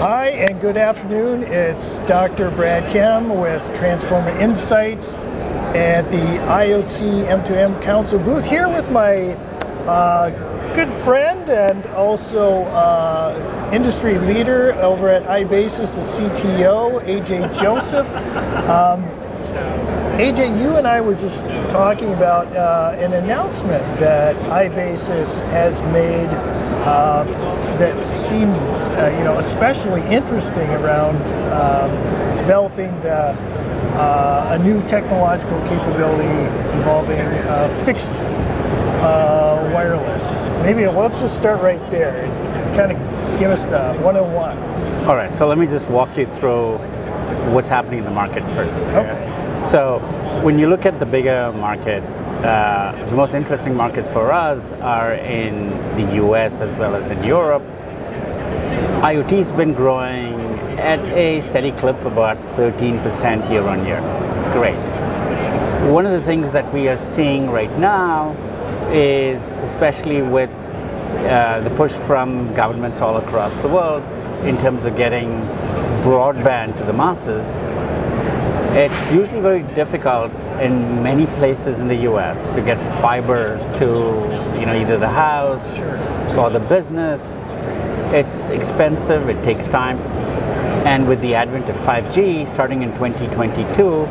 Hi and good afternoon. It's Dr. Brad Kim with Transformer Insights at the IoT M2M Council booth here with my good friend and also industry leader over at iBASIS, the CTO, Ajay Joseph. Ajay, you and I were just talking about an announcement that iBASIS has made that seemed, especially interesting around developing a new technological capability involving fixed wireless. Maybe let's just start right there and kind of give us the 101. All right, so let me just walk you through what's happening in the market first. Okay. So when you look at the bigger market, the most interesting markets for us are in the US as well as in Europe. IoT's been growing at a steady clip of about 13% year on year. Great. One of the things that we are seeing right now is, especially with the push from governments all across the world in terms of getting broadband to the masses, it's usually very difficult in many places in the US to get fiber to either the house or the business. It's expensive, it takes time. And with the advent of 5G starting in 2022,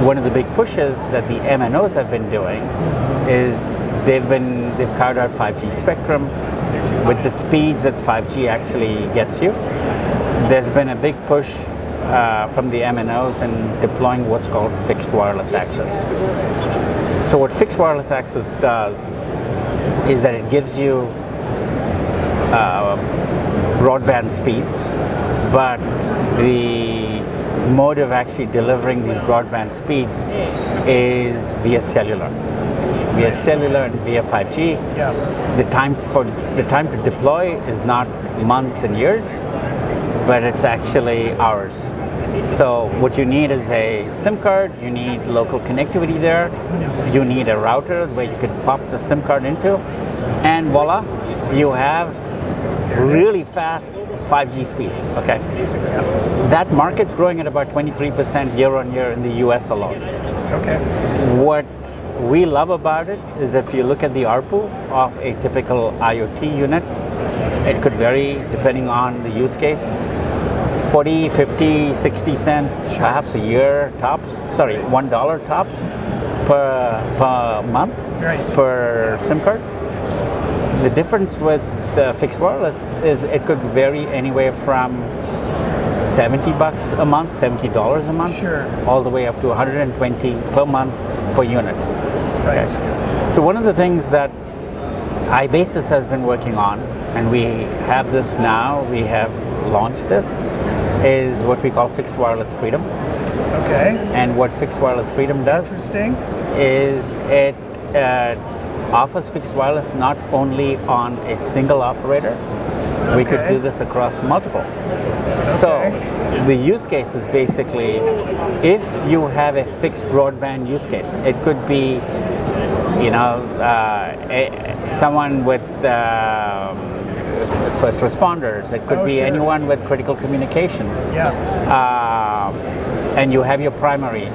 one of the big pushes that the MNOs have been doing is they've carved out 5G spectrum with the speeds that 5G actually gets you. There's been a big push from the MNOs in deploying what's called fixed wireless access. So what fixed wireless access does is that it gives you broadband speeds, but the mode of actually delivering these broadband speeds is via cellular and via 5G. Yeah. The time to deploy is not months and years, but it's actually hours. So what you need is a SIM card, you need local connectivity there, you need a router where you can pop the SIM card into, and voila, you have really fast 5G speeds, okay? That market's growing at about 23% year on year in the US alone. Okay. What we love about it is if you look at the ARPU of a typical IoT unit, it could vary depending on the use case. 40, 50, 60 cents, perhaps a year tops, $1 tops per month, right, per SIM card. The difference with fixed wireless is it could vary anywhere from $70 a month, $70 a month, all the way up to $120 per month per unit. Right. Okay. So one of the things that iBASIS has been working on, and we have this now, we have launched this, is what we call fixed wireless freedom. Okay. And what fixed wireless freedom does is it offers fixed wireless not only on a single operator, we could do this across multiple. So the use case is basically, if you have a fixed broadband use case, it could be someone with first responders, it could be anyone with critical communications. Yeah. And you have your primary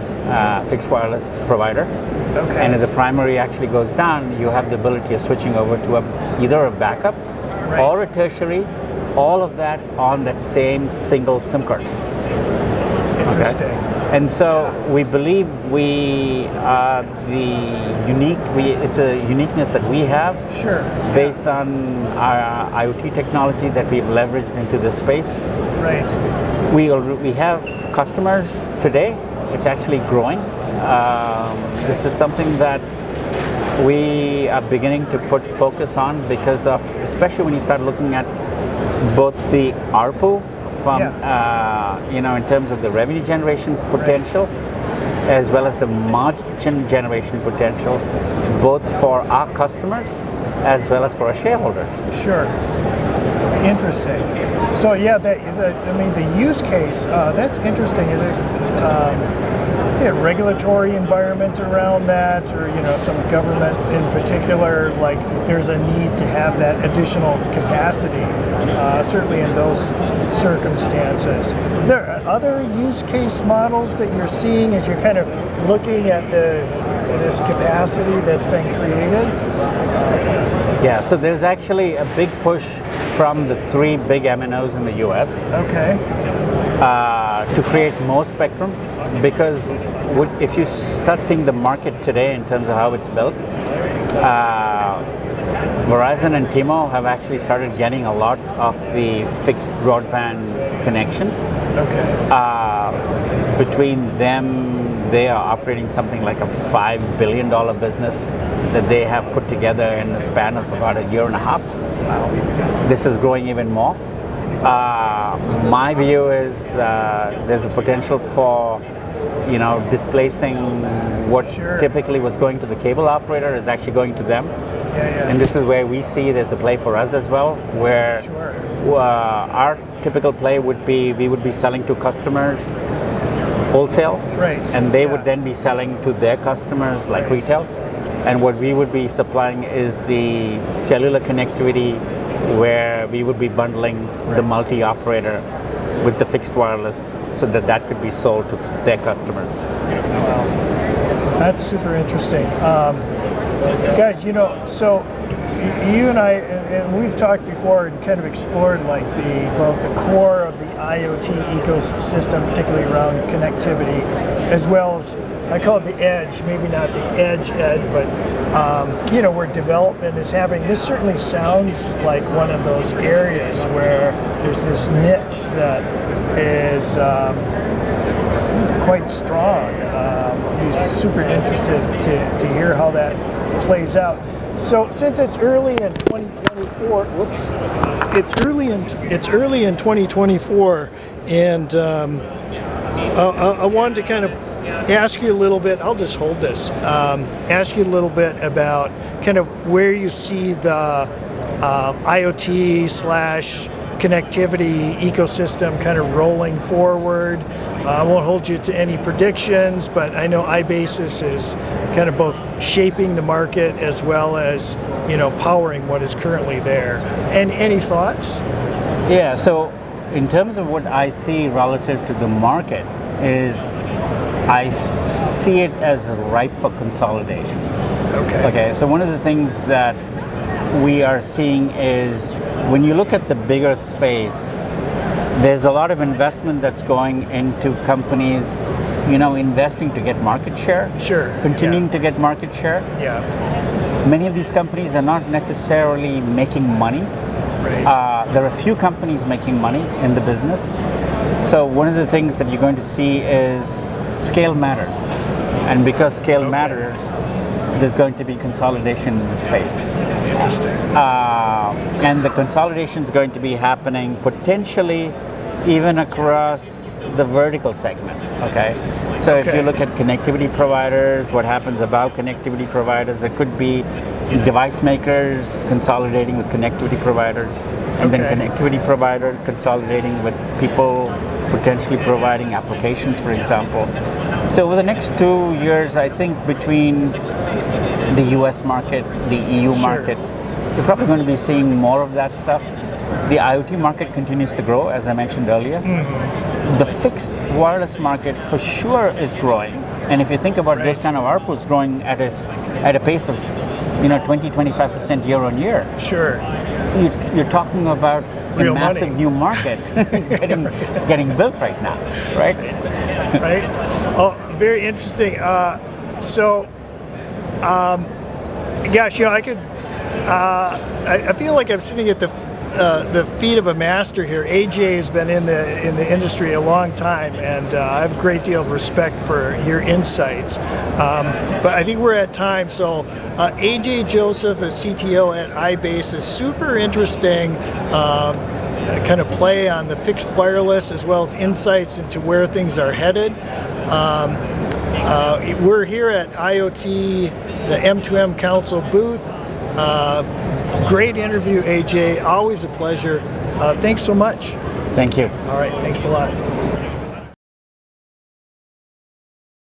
fixed wireless provider. Okay. And if the primary actually goes down, you have the ability of switching over to either a backup or a tertiary, all of that on that same single SIM card. Interesting. Okay? And so we believe we are it's a uniqueness that we have based on our IoT technology that we've leveraged into this space. Right. We have customers today. It's actually growing. This is something that we are beginning to put focus on because of, especially when you start looking at both the ARPU from, in terms of the revenue generation potential, as well as the margin generation potential, both for our customers as well as for our shareholders. Sure. Interesting. So yeah, the use case, that's interesting. regulatory environment around that, or some government in particular, like there's a need to have that additional capacity, certainly in those circumstances. There are other use case models that you're seeing as you're kind of looking at this capacity that's been created? Yeah, so there's actually a big push from the three big MNOs in the US. Okay. To create more spectrum, because if you start seeing the market today in terms of how it's built, Verizon and T-Mo have actually started getting a lot of the fixed broadband connections. Okay. Between them, they are operating something like a $5 billion business that they have put together in the span of about a year and a half. This is growing even more. My view is there's a potential for displacing what typically was going to the cable operator is actually going to them. And this is where we see there's a play for us as well, where our typical play would be we would be selling to customers wholesale, and they would then be selling to their customers like retail. And what we would be supplying is the cellular connectivity, where we would be bundling the multi-operator with the fixed wireless so that could be sold to their customers. Wow, that's super interesting. Guys, so you and I, and we've talked before and kind of explored like both the core of the IoT ecosystem, particularly around connectivity, as well as I call it the edge, maybe not the edge, but where development is happening. This certainly sounds like one of those areas where there's this niche that is quite strong. I'd be super interested to hear how that plays out. So since it's early in 2024, it's early in 2024, and I wanted to kind of ask you a little bit. I'll just hold this. Ask you a little bit about kind of where you see the IoT / connectivity ecosystem kind of rolling forward. I won't hold you to any predictions, but I know iBASIS is kind of both shaping the market as well as powering what is currently there. And any thoughts? Yeah. So in terms of what I see relative to the market is, I see it as ripe for consolidation. Okay. So one of the things that we are seeing is when you look at the bigger space, there's a lot of investment that's going into companies, investing to get market share. Continuing to get market share. Many of these companies are not necessarily making money. There are a few companies making money in the business. So one of the things that you're going to see is scale matters. And because scale matters, there's going to be consolidation in the space. Interesting. And the consolidation is going to be happening potentially even across the vertical segment. So if you look at connectivity providers, what happens about connectivity providers, it could be device makers consolidating with connectivity providers, and then connectivity providers consolidating with people potentially providing applications, for example. So over the next 2 years, I think between the US market, the EU market, you're probably going to be seeing more of that stuff. The IoT market continues to grow, as I mentioned earlier. The fixed wireless market for sure is growing. And if you think about those kind of ARPUs growing at a pace of 20-25% year on year. You're talking about a massive new market getting built right now, right? Oh, very interesting. Gosh, I could. I feel like I'm sitting at the feet of a master here. Ajay has been in the industry a long time, and I have a great deal of respect for your insights. But I think we're at time. So Ajay Joseph is CTO at iBASIS. Super interesting kind of play on the fixed wireless as well as insights into where things are headed. We're here at IoT, the M2M Council booth. Great interview, Ajay. Always a pleasure. Thanks so much. Thank you. All right. Thanks a lot.